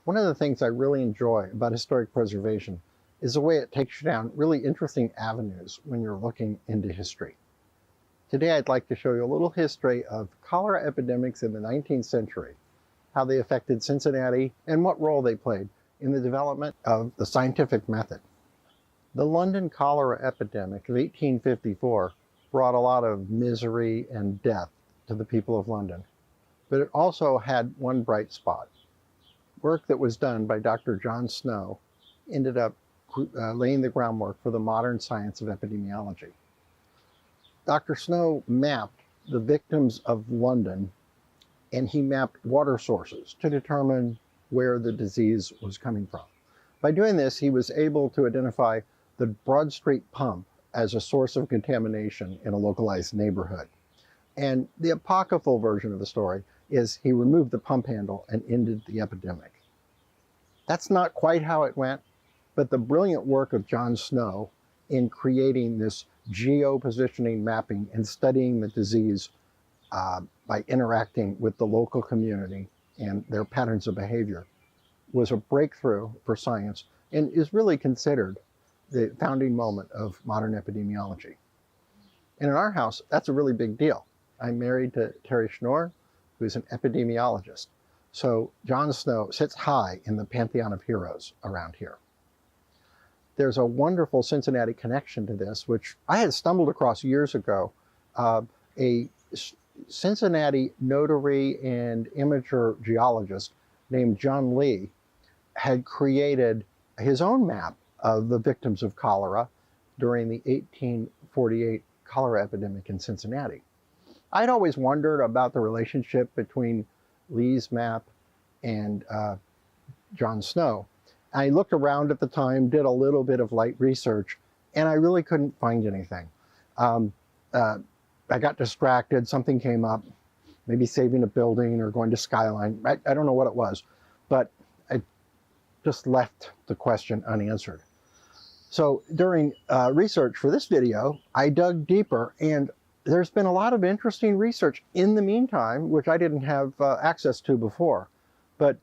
One of the things I really enjoy about historic preservation is the way it takes you down really interesting avenues when you're looking into history. Today I'd like to show you a little history of cholera epidemics in the 19th century, how they affected Cincinnati, and what role they played in the development of the scientific method. The London cholera epidemic of 1854 brought a lot of misery and death to the people of London, but it also had one bright spot. Work that was done by Dr. John Snow ended up laying the groundwork for the modern science of epidemiology. Dr. Snow mapped the victims of London, and he mapped water sources to determine where the disease was coming from. By doing this, he was able to identify the Broad Street pump as a source of contamination in a localized neighborhood. And the apocryphal version of the story is he removed the pump handle and ended the epidemic. That's not quite how it went, but the brilliant work of John Snow in creating this geo-positioning mapping and studying the disease by interacting with the local community and their patterns of behavior was a breakthrough for science and is really considered the founding moment of modern epidemiology. And in our house, that's a really big deal. I'm married to Terry Schnorr, who's an epidemiologist. So John Snow sits high in the pantheon of heroes around here. There's a wonderful Cincinnati connection to this, which I had stumbled across years ago. A Cincinnati notary and amateur geologist named John Lee had created his own map of the victims of cholera during the 1848 cholera epidemic in Cincinnati. I'd always wondered about the relationship between Lee's map and John Snow. I looked around at the time, did a little bit of light research, and I really couldn't find anything. I got distracted, something came up, maybe saving a building or going to Skyline. I don't know what it was, but I just left the question unanswered. So during research for this video, I dug deeper, and there's been a lot of interesting research in the meantime, which I didn't have access to before. But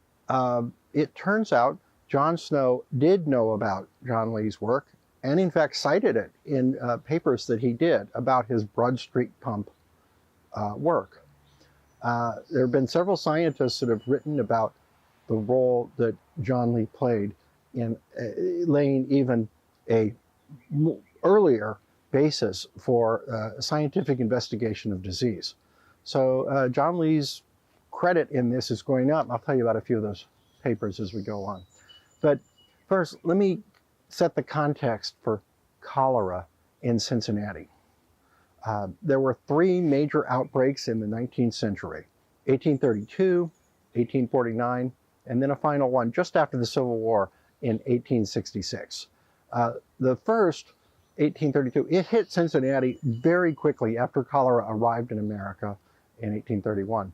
it turns out John Snow did know about John Lee's work, and in fact cited it in papers that he did about his Broad Street pump work. There have been several scientists that have written about the role that John Lee played in laying even a earlier basis for scientific investigation of disease. So John Lee's credit in this is going up. I'll tell you about a few of those papers as we go on. But first, let me set the context for cholera in Cincinnati. There were three major outbreaks in the 19th century, 1832, 1849, and then a final one just after the Civil War in 1866. The first, 1832, it hit Cincinnati very quickly after cholera arrived in America in 1831.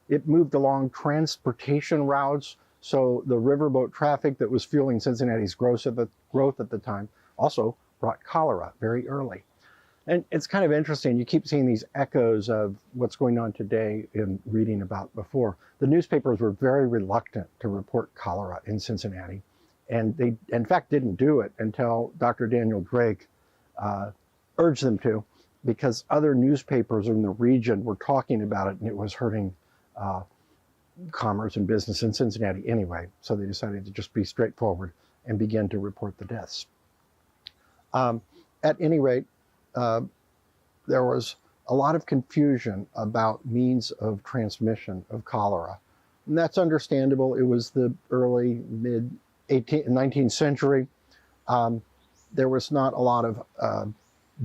It moved along transportation routes, so the riverboat traffic that was fueling Cincinnati's growth at the time also brought cholera very early. And it's kind of interesting, you keep seeing these echoes of what's going on today in reading about before. The newspapers were very reluctant to report cholera in Cincinnati. And they, in fact, didn't do it until Dr. Daniel Drake urged them to, because other newspapers in the region were talking about it, and it was hurting commerce and business in Cincinnati anyway. So they decided to just be straightforward and begin to report the deaths. At any rate, there was a lot of confusion about means of transmission of cholera. And that's understandable. It was the early, mid 19th century. There was not a lot of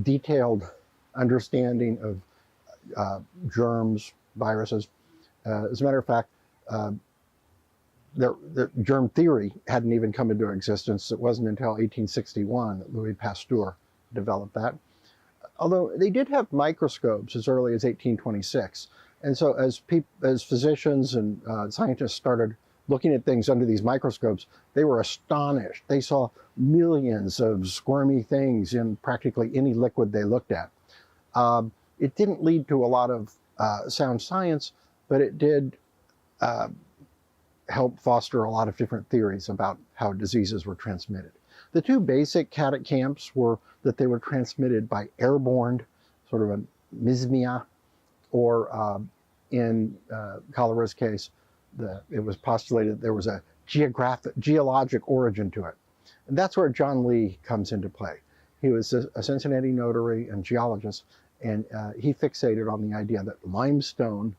detailed understanding of germs, viruses. As a matter of fact, the germ theory hadn't even come into existence. It wasn't until 1861 that Louis Pasteur developed that. Although they did have microscopes as early as 1826. And so as physicians and scientists started looking at things under these microscopes, they were astonished. They saw millions of squirmy things in practically any liquid they looked at. It didn't lead to a lot of sound science, but it did helped foster a lot of different theories about how diseases were transmitted. The two basic camps were that they were transmitted by airborne, sort of a mysmia, or in cholera's case, it was postulated there was a geologic origin to it. And that's where John Lee comes into play. He was a Cincinnati notary and geologist, and he fixated on the idea that limestone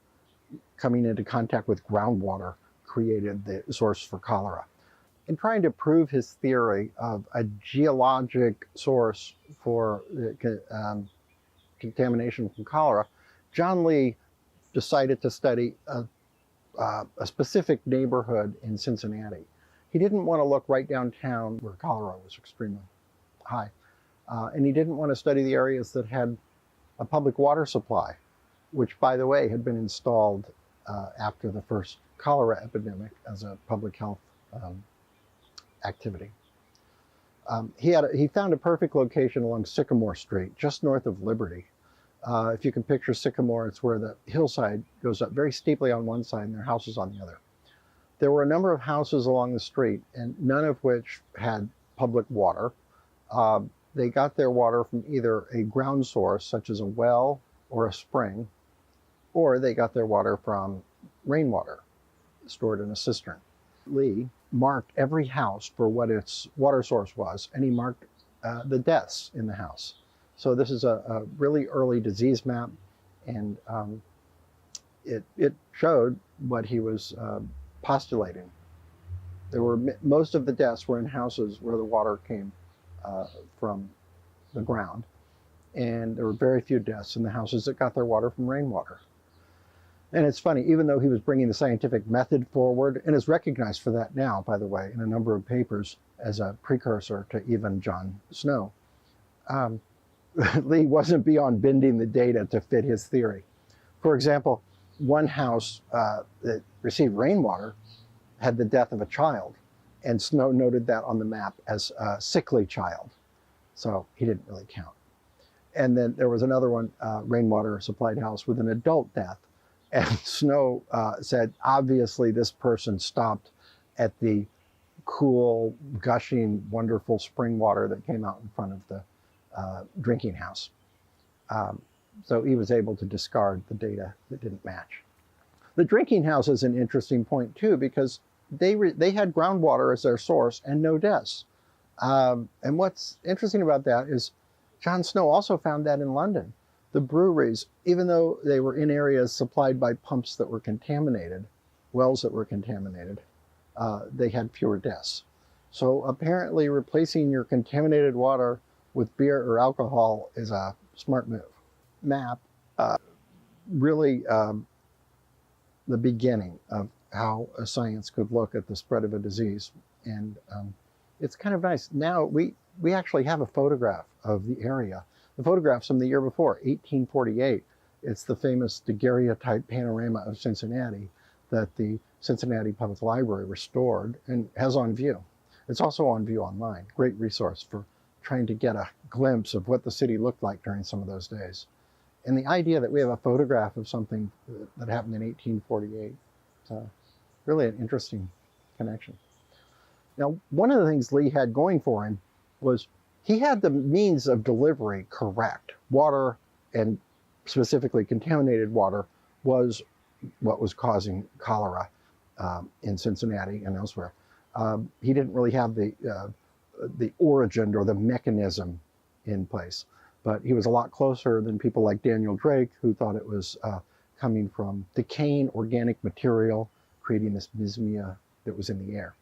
coming into contact with groundwater created the source for cholera. In trying to prove his theory of a geologic source for contamination from cholera, John Lee decided to study a specific neighborhood in Cincinnati. He didn't want to look right downtown where cholera was extremely high. And he didn't want to study the areas that had a public water supply, which, by the way, had been installed after the first cholera epidemic as a public health activity. He found a perfect location along Sycamore Street, just north of Liberty. If you can picture Sycamore, it's where the hillside goes up very steeply on one side and their houses on the other. There were a number of houses along the street, and none of which had public water. They got their water from either a ground source, such as a well or a spring, or they got their water from rainwater stored in a cistern. Lee marked every house for what its water source was, and he marked the deaths in the house. So this is a really early disease map, and it showed what he was postulating. Most of the deaths were in houses where the water came from the ground, and there were very few deaths in the houses that got their water from rainwater. And it's funny, even though he was bringing the scientific method forward, and is recognized for that now, by the way, in a number of papers as a precursor to even John Snow, Lee wasn't beyond bending the data to fit his theory. For example, one house that received rainwater had the death of a child, and Snow noted that on the map as a sickly child. So he didn't really count. And then there was another one, rainwater supplied house with an adult death. And Snow said, obviously this person stopped at the cool, gushing, wonderful spring water that came out in front of the drinking house. So he was able to discard the data that didn't match. The drinking house is an interesting point too, because they had groundwater as their source and no deaths. And what's interesting about that is John Snow also found that in London. The breweries, even though they were in areas supplied by pumps that were contaminated, wells that were contaminated, they had fewer deaths. So apparently replacing your contaminated water with beer or alcohol is a smart move. Map, really the beginning of how a science could look at the spread of a disease. And it's kind of nice. Now we actually have a photograph of the area. The photograph's from the year before, 1848. It's the famous daguerreotype panorama of Cincinnati that the Cincinnati Public Library restored and has on view. It's also on view online. Great resource for trying to get a glimpse of what the city looked like during some of those days. And the idea that we have a photograph of something that happened in 1848, it's really an interesting connection. Now, one of the things Lee had going for him was he had the means of delivery correct. Water, and specifically contaminated water, was what was causing cholera in Cincinnati and elsewhere. He didn't really have the origin or the mechanism in place, but he was a lot closer than people like Daniel Drake, who thought it was coming from decaying organic material, creating this mysmia that was in the air.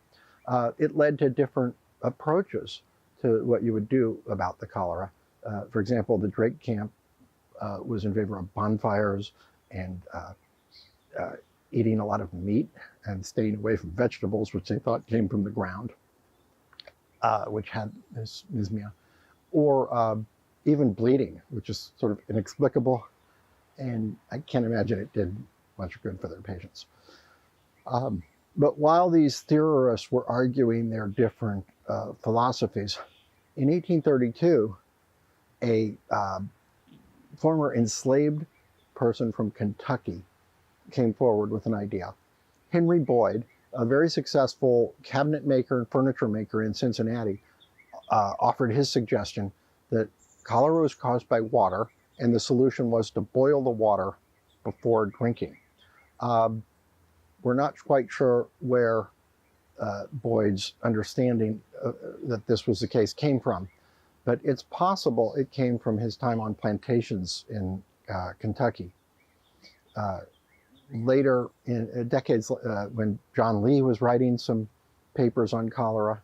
It led to different approaches to what you would do about the cholera. For example, the Drake camp was in favor of bonfires and eating a lot of meat and staying away from vegetables, which they thought came from the ground, which had this mysmia, or even bleeding, which is sort of inexplicable, and I can't imagine it did much good for their patients. But while these theorists were arguing their different philosophies, in 1832, a former enslaved person from Kentucky came forward with an idea. Henry Boyd a very successful cabinet maker and furniture maker in Cincinnati, offered his suggestion that cholera was caused by water, and the solution was to boil the water before drinking. We're not quite sure where Boyd's understanding that this was the case came from, but it's possible it came from his time on plantations in Kentucky. Later, in decades, when John Lee was writing some papers on cholera,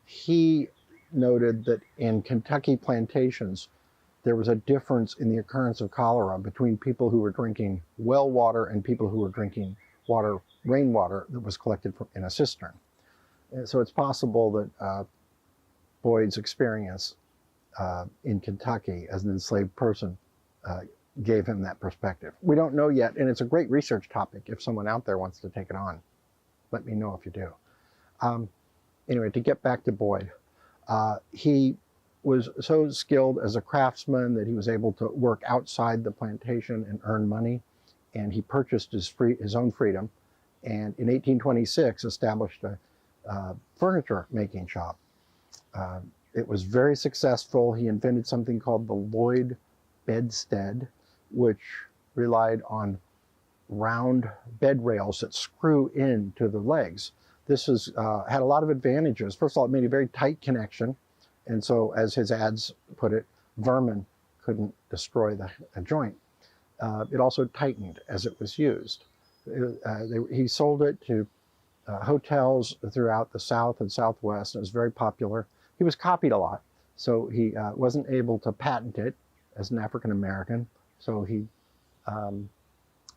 he noted that in Kentucky plantations, there was a difference in the occurrence of cholera between people who were drinking well water and people who were drinking water, rainwater that was collected in a cistern. And so it's possible that Boyd's experience in Kentucky as an enslaved person gave him that perspective. We don't know yet, and it's a great research topic. If someone out there wants to take it on, let me know if you do. Anyway, to get back to Boyd, he was so skilled as a craftsman that he was able to work outside the plantation and earn money, and he purchased his own freedom, and in 1826 established a furniture making shop. It was very successful. He invented something called the Lloyd bedstead, which relied on round bed rails that screw into the legs. This had a lot of advantages. First of all, it made a very tight connection, and so as his ads put it, vermin couldn't destroy the joint. It also tightened as it was used. He sold it to hotels throughout the South and Southwest, and it was very popular. He was copied a lot, so he wasn't able to patent it as an African American, so he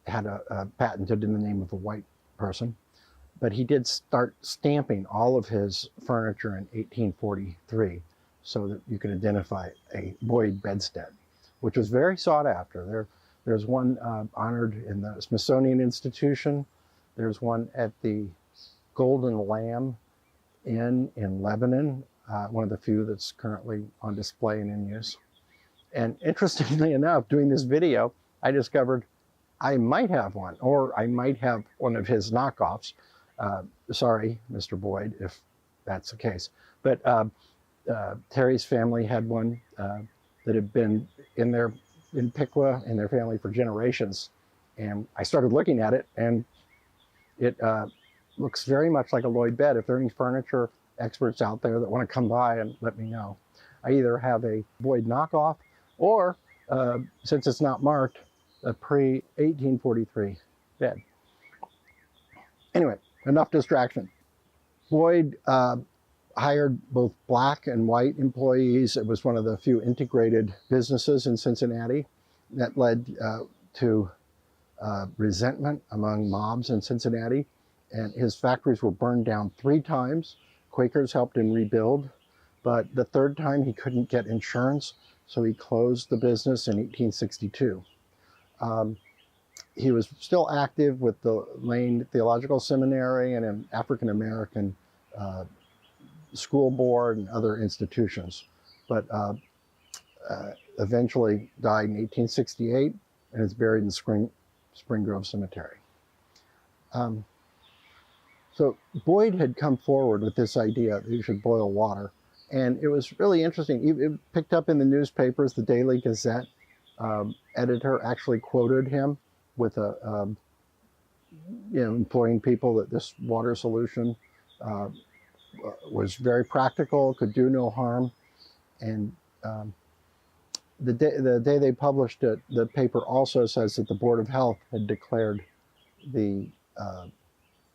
had a patented in the name of a white person. But he did start stamping all of his furniture in 1843 so that you could identify a Boyd bedstead, which was very sought after. There's one honored in the Smithsonian Institution. There's one at the Golden Lamb Inn in Lebanon, one of the few that's currently on display and in use. And interestingly enough, doing this video, I discovered I might have one, or I might have one of his knockoffs. Sorry, Mr. Boyd, if that's the case. But Terry's family had one that had been in Piqua in their family for generations. And I started looking at it, and it looks very much like a Lloyd bed. If there are any furniture experts out there that want to come by and let me know. I either have a Boyd knockoff, or since it's not marked, a pre-1843 bed. Anyway, enough distraction. Boyd hired both black and white employees. It was one of the few integrated businesses in Cincinnati that led to resentment among mobs in Cincinnati. And his factories were burned down 3 times. Quakers helped him rebuild, but the 3rd time he couldn't get insurance, so he closed the business in 1862. He was still active with the Lane Theological Seminary and an African American school board and other institutions, but eventually died in 1868 and is buried in Spring Grove Cemetery. So Boyd had come forward with this idea that you should boil water, and it was really interesting. It picked up in the newspapers. The Daily Gazette editor actually quoted him with imploring people that this water solution was very practical, could do no harm. And the day they published it, the paper also says that the Board of Health had declared the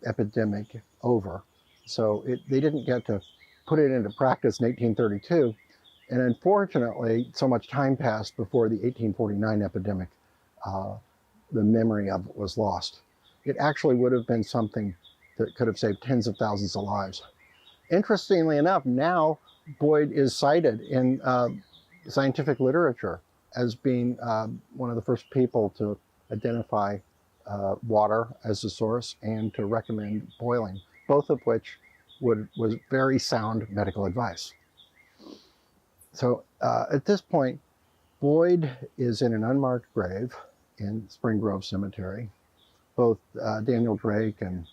epidemic over. So they didn't get to put it into practice in 1832. And unfortunately, so much time passed before the 1849 epidemic, the memory of it was lost. It actually would have been something that could have saved tens of thousands of lives. Interestingly enough, now Boyd is cited in scientific literature as being one of the first people to identify water as a source and to recommend boiling, both of which was very sound medical advice. So at this point, Boyd is in an unmarked grave in Spring Grove Cemetery. Both Daniel Drake and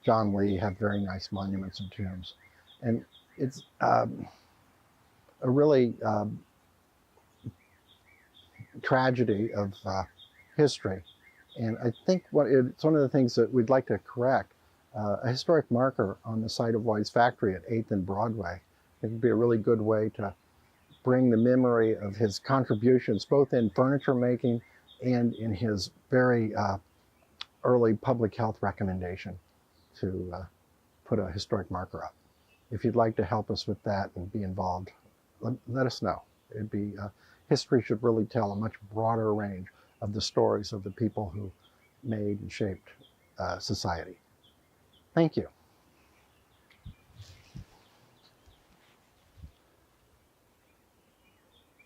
John Lee have very nice monuments and tombs. And it's a really tragedy of history. And I think it's one of the things that we'd like to correct. A historic marker on the site of Lloyd's factory at 8th and Broadway. It would be a really good way to bring the memory of his contributions, both in furniture making and in his very early public health recommendation to put a historic marker up. If you'd like to help us with that and be involved, let us know. It'd be, history should really tell a much broader range of the stories of the people who made and shaped society. Thank you.